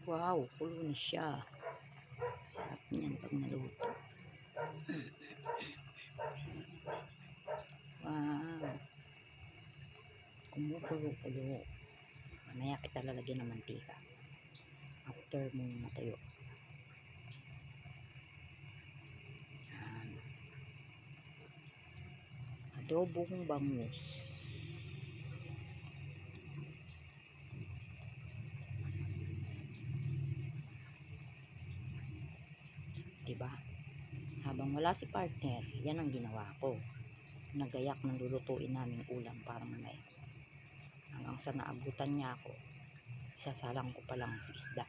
Wow, kulo na siya. Sarap niyan pag naluto. Wow. Kumukulo-kulo. Mamaya kita lalagyan ng mantika. After mong matuyo. Yan. Adobong bangus. Diba? Habang wala si partner, yan ang ginawa ko. Nagayak ng lulutuin naming ulam para mamaya. Hanggang sa naabutan niya ako, isasalang ko pa lang si isda.